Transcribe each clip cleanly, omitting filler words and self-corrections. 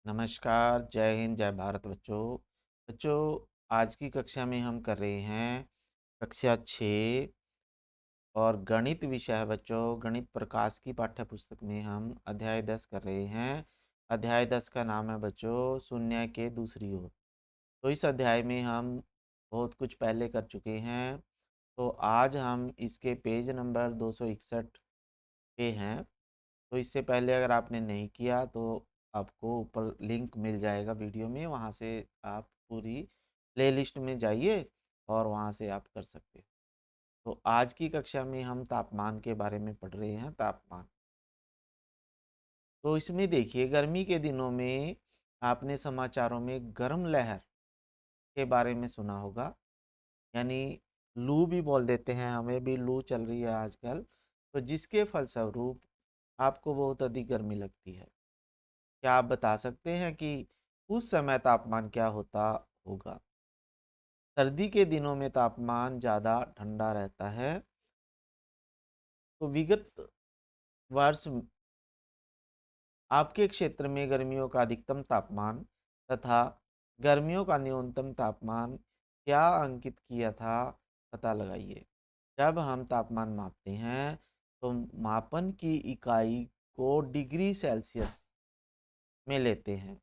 नमस्कार, जय हिंद, जय भारत बच्चों। बच्चों, आज की कक्षा में हम कर रहे हैं कक्षा 6 और गणित विषय है बच्चों। गणित प्रकाश की पाठ्य पुस्तक में हम अध्याय 10 कर रहे हैं। अध्याय 10 का नाम है बच्चों शून्य के दूसरी ओर। तो इस अध्याय में हम बहुत कुछ पहले कर चुके हैं। तो आज हम इसके पेज नंबर 261 पे हैं। तो इससे पहले अगर आपने नहीं किया तो आपको ऊपर लिंक मिल जाएगा वीडियो में, वहाँ से आप पूरी प्लेलिस्ट में जाइए और वहाँ से आप कर सकते हैं। तो आज की कक्षा में हम तापमान के बारे में पढ़ रहे हैं। तापमान, तो इसमें देखिए, गर्मी के दिनों में आपने समाचारों में गर्म लहर के बारे में सुना होगा, यानी लू भी बोल देते हैं, हमें भी लू चल रही है आजकल। तो जिसके फलस्वरूप आपको बहुत अधिक गर्मी लगती है। क्या आप बता सकते हैं कि उस समय तापमान क्या होता होगा? सर्दी के दिनों में तापमान ज़्यादा ठंडा रहता है। तो विगत वर्ष आपके क्षेत्र में गर्मियों का अधिकतम तापमान तथा गर्मियों का न्यूनतम तापमान क्या अंकित किया था, पता लगाइए। जब हम तापमान मापते हैं तो मापन की इकाई को डिग्री सेल्सियस में लेते हैं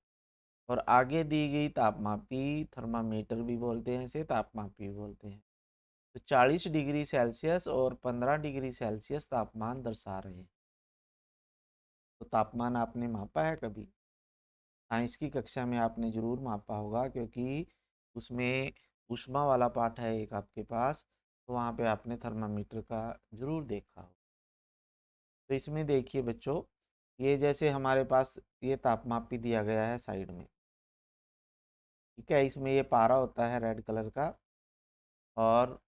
और आगे दी गई तापमापी, थर्मामीटर भी बोलते हैं इसे, तापमापी भी बोलते हैं। तो 40 डिग्री सेल्सियस और 15 डिग्री सेल्सियस तापमान दर्शा रहे हैं। तो तापमान आपने मापा है कभी? साइंस की कक्षा में आपने ज़रूर मापा होगा, क्योंकि उसमें ऊष्मा वाला पाठ है एक आपके पास। तो वहाँ पे आपने थर्मामीटर का ज़रूर देखा हो। तो इसमें देखिए बच्चों, ये जैसे हमारे पास ये तापमापी दिया गया है साइड में, ठीक है। इसमें ये पारा होता है रेड कलर का, और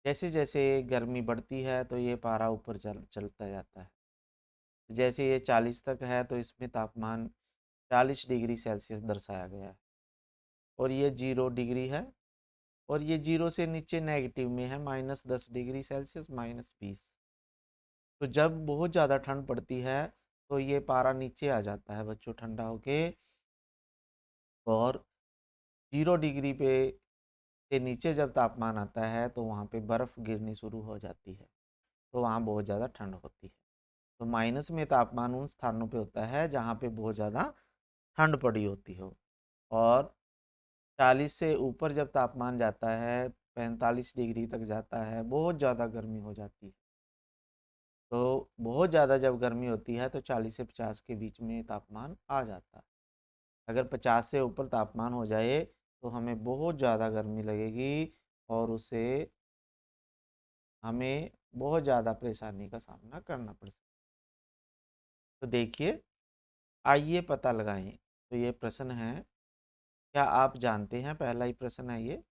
जैसे जैसे गर्मी बढ़ती है तो ये पारा ऊपर चलता जाता है। जैसे ये 40 तक है तो इसमें तापमान 40 डिग्री सेल्सियस दर्शाया गया है। और ये 0 डिग्री है, और ये 0 से नीचे नेगेटिव में है, -10 डिग्री सेल्सियस, -20। तो जब बहुत ज़्यादा ठंड पड़ती है तो ये पारा नीचे आ जाता है बच्चों, ठंडा होके, और 0 डिग्री पे से नीचे जब तापमान आता है तो वहाँ पे बर्फ़ गिरनी शुरू हो जाती है। तो वहाँ बहुत ज़्यादा ठंड होती है। तो माइनस में तापमान उन स्थानों पे होता है जहाँ पे बहुत ज़्यादा ठंड पड़ी होती हो। और 40 से ऊपर जब तापमान जाता है, 45 डिग्री तक जाता है, बहुत ज़्यादा गर्मी हो जाती है। तो बहुत ज़्यादा जब गर्मी होती है तो 40 से 50 के बीच में तापमान आ जाता है। अगर 50 से ऊपर तापमान हो जाए तो हमें बहुत ज़्यादा गर्मी लगेगी, और उससे हमें बहुत ज़्यादा परेशानी का सामना करना पड़ सकता है। तो देखिए, आइए पता लगाएं। तो ये प्रश्न है, क्या आप जानते हैं, पहला ही प्रश्न है ये,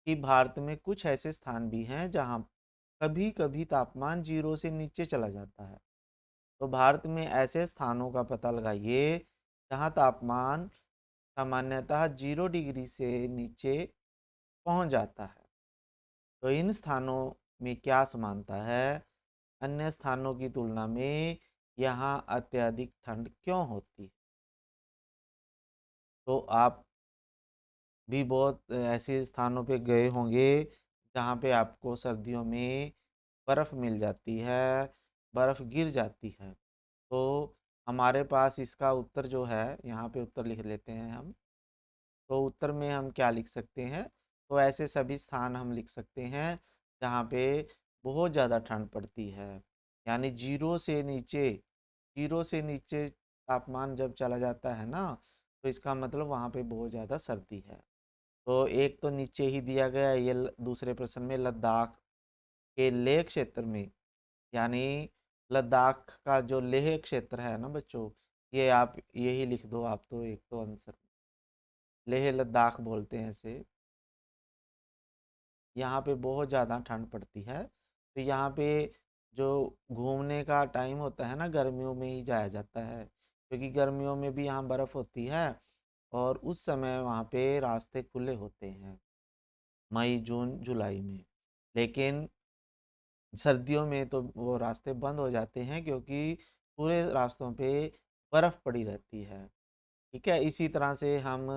कि भारत में कुछ ऐसे स्थान भी हैं जहां कभी कभी तापमान 0 से नीचे चला जाता है। तो भारत में ऐसे स्थानों का पता लगाइए जहां तापमान सामान्यतः 0 डिग्री से नीचे पहुंच जाता है। तो इन स्थानों में क्या समानता है अन्य स्थानों की तुलना में, यहाँ अत्यधिक ठंड क्यों होती है? तो आप भी बहुत ऐसे स्थानों पे गए होंगे जहाँ पे आपको सर्दियों में बर्फ़ मिल जाती है, बर्फ़ गिर जाती है। तो हमारे पास इसका उत्तर जो है, यहाँ पे उत्तर लिख लेते हैं हम। तो उत्तर में हम क्या लिख सकते हैं? तो ऐसे सभी स्थान हम लिख सकते हैं जहाँ पे बहुत ज़्यादा ठंड पड़ती है, यानी 0 से नीचे तापमान जब चला जाता है ना, तो इसका मतलब वहाँ पे बहुत ज़्यादा सर्दी है। तो एक तो नीचे ही दिया गया है, ये दूसरे प्रश्न में लद्दाख के लेह क्षेत्र में, यानी लद्दाख का जो लेह क्षेत्र है ना बच्चों, ये आप यही लिख दो आप, तो एक तो आंसर लेह लद्दाख बोलते हैं इसे। यहाँ पे बहुत ज़्यादा ठंड पड़ती है। तो यहाँ पे जो घूमने का टाइम होता है ना, गर्मियों में ही जाया जाता है, क्योंकि गर्मियों में भी यहाँ बर्फ़ होती है, और उस समय वहाँ पे रास्ते खुले होते हैं, मई जून जुलाई में। लेकिन सर्दियों में तो वो रास्ते बंद हो जाते हैं, क्योंकि पूरे रास्तों पे बर्फ़ पड़ी रहती है। ठीक है, इसी तरह से हम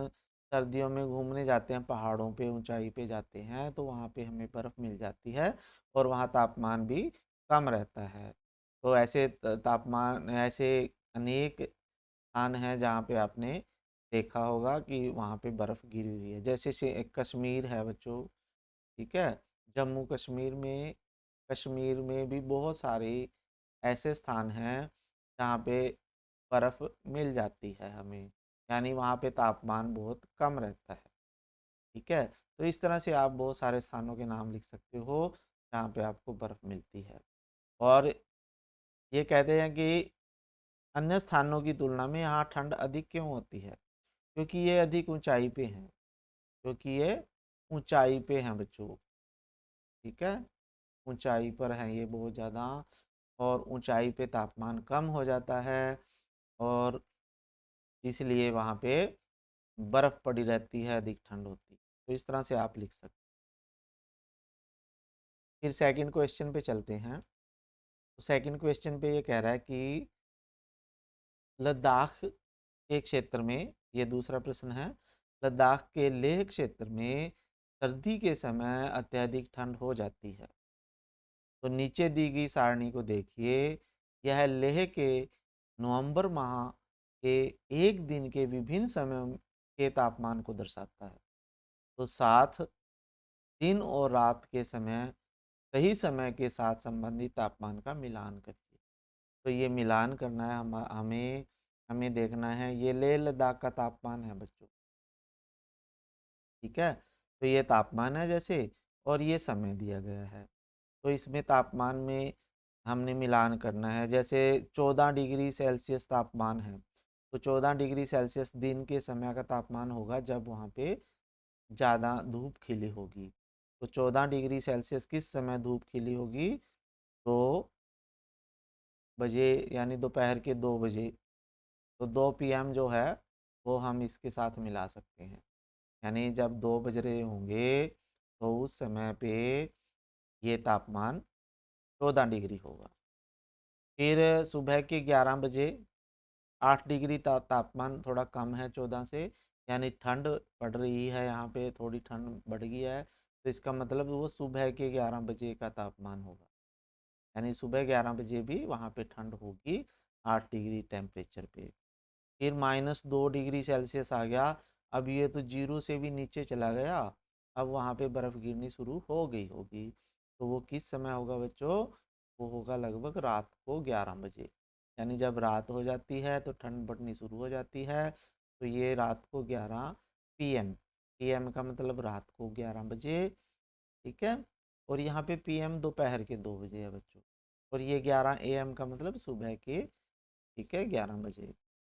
सर्दियों में घूमने जाते हैं, पहाड़ों पे ऊंचाई पे जाते हैं तो वहाँ पे हमें बर्फ़ मिल जाती है और वहाँ तापमान भी कम रहता है। तो ऐसे तापमान ऐसे अनेक स्थान हैं जहाँ पे आपने देखा होगा कि वहाँ पे बर्फ़ गिरी हुई है। जैसे से कश्मीर है बच्चों, ठीक है? जम्मू कश्मीर में भी बहुत सारे ऐसे स्थान हैं जहाँ पे बर्फ़ मिल जाती है हमें, यानी वहाँ पे तापमान बहुत कम रहता है, ठीक है? तो इस तरह से आप बहुत सारे स्थानों के नाम लिख सकते हो जहाँ पे आपको बर्फ़ मिलती है। और ये कहते हैं कि अन्य स्थानों की तुलना में यहाँ ठंड अधिक क्यों होती है? क्योंकि ये अधिक ऊंचाई पे हैं, क्योंकि ये ऊंचाई पे हैं बच्चों, ठीक है? ऊंचाई पर हैं ये बहुत ज़्यादा, और ऊंचाई पे तापमान कम हो जाता है और इसलिए वहाँ पे बर्फ़ पड़ी रहती है, अधिक ठंड होती है। तो इस तरह से आप लिख सकते हैं। फिर सेकंड क्वेश्चन पे चलते हैं। तो सेकंड क्वेश्चन पे ये कह रहा है कि लद्दाख के क्षेत्र में, ये दूसरा प्रश्न है, लद्दाख के लेह क्षेत्र में सर्दी के समय अत्यधिक ठंड हो जाती है। तो नीचे दी गई सारणी को देखिए, यह लेह के नवंबर माह के एक दिन के विभिन्न समय के तापमान को दर्शाता है। तो साथ दिन और रात के समय सही समय के साथ संबंधित तापमान का मिलान करिए। तो ये मिलान करना है, हमें हमें देखना है, ये लेह लद्दाख का तापमान है बच्चों, ठीक है? तो ये तापमान है जैसे, और ये समय दिया गया है। तो इसमें तापमान में हमने मिलान करना है। जैसे 14 डिग्री सेल्सियस तापमान है, तो 14 डिग्री सेल्सियस दिन के समय का तापमान होगा जब वहाँ पे ज़्यादा धूप खिली होगी। तो 14 डिग्री सेल्सियस किस समय धूप खिली होगी? 2 बजे, यानी दोपहर के 2 बजे। तो 2 PM जो है वो हम इसके साथ मिला सकते हैं, यानी जब 2 बज रहे होंगे तो उस समय पे ये तापमान 14 डिग्री होगा। फिर सुबह के 11 बजे 8 डिग्री तापमान थोड़ा कम है 14 से, यानी ठंड पड़ रही है, यहाँ पे थोड़ी ठंड बढ़ गई है। तो इसका मतलब वो सुबह के 11 बजे का तापमान होगा, यानी सुबह 11 बजे भी वहाँ पे ठंड होगी 8 डिग्री टेम्परेचर पे। फिर -2 डिग्री सेल्सियस आ गया, अब ये तो जीरो से भी नीचे चला गया, अब वहाँ पे बर्फ़ गिरनी शुरू हो गई होगी। तो वो किस समय होगा बच्चों? वो होगा लगभग रात को 11 बजे, यानी जब रात हो जाती है तो ठंड बढ़नी शुरू हो जाती है। तो ये रात को 11 PM, PM का मतलब रात को 11 बजे, ठीक है? और यहाँ पे PM दोपहर के 2 बजे है बच्चों, और ये 11 AM का मतलब सुबह के, ठीक है, 11 बजे।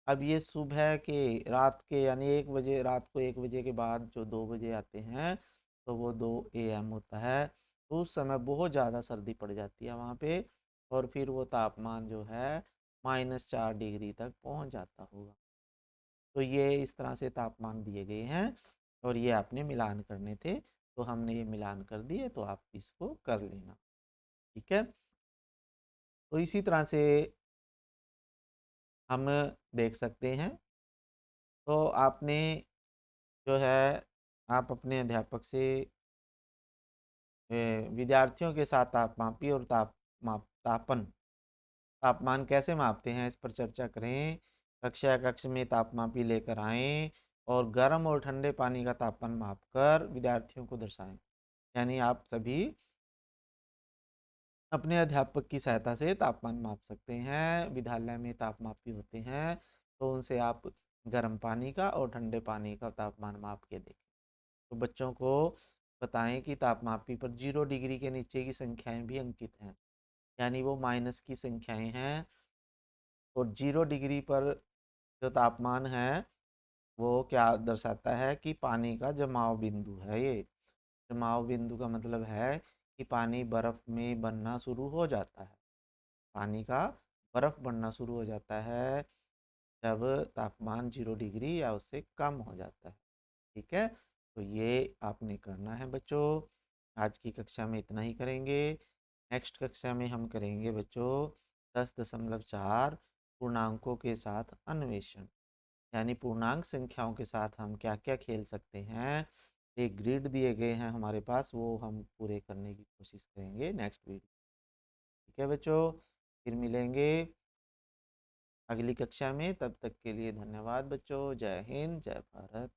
अब ये सुबह के, रात के, यानी 1 बजे, रात को 1 बजे के बाद जो 2 बजे आते हैं तो वो 2 AM होता है। तो उस समय बहुत ज़्यादा सर्दी पड़ जाती है वहाँ पे, और फिर वो तापमान जो है -4 डिग्री तक पहुँच जाता होगा। तो ये इस तरह से तापमान दिए गए हैं और ये आपने मिलान करने थे, तो हमने ये मिलान कर दिए, तो आप इसको कर लेना, ठीक है? तो इसी तरह से हम देख सकते हैं। तो आपने जो है, आप अपने अध्यापक से विद्यार्थियों के साथ तापमापी और तापमान कैसे मापते हैं इस पर चर्चा करें। कक्षा कक्ष में तापमापी लेकर आएं और गर्म और ठंडे पानी का तापमान मापकर विद्यार्थियों को दर्शाएं। यानी आप सभी अपने अध्यापक की सहायता से तापमान माप सकते हैं। विद्यालय में तापमापी होते हैं तो उनसे आप गर्म पानी का और ठंडे पानी का तापमान माप के देखें। तो बच्चों को बताएं कि तापमापी पर 0 डिग्री के नीचे की संख्याएं भी अंकित हैं, यानी वो माइनस की संख्याएं हैं। और 0 डिग्री पर जो तापमान है वो क्या दर्शाता है कि पानी का जमाव बिंदु है। ये जमाव बिंदु का मतलब है कि पानी बर्फ़ में बनना शुरू हो जाता है। पानी का बर्फ़ बनना शुरू हो जाता है जब तापमान 0 डिग्री या उससे कम हो जाता है, ठीक है? तो ये आपने करना है बच्चों। आज की कक्षा में इतना ही करेंगे। नेक्स्ट कक्षा में हम करेंगे बच्चों 10.4 पूर्णांकों के साथ अन्वेषण। यानी पूर्णांक संख्याओं के साथ हम क्या-क्या खेल सकते हैं। एक ग्रिड दिए गए हैं हमारे पास, वो हम पूरे करने की कोशिश करेंगे नेक्स्ट वीडियो। ठीक है बच्चों, फिर मिलेंगे अगली कक्षा में, तब तक के लिए धन्यवाद बच्चों। जय हिंद, जय भारत।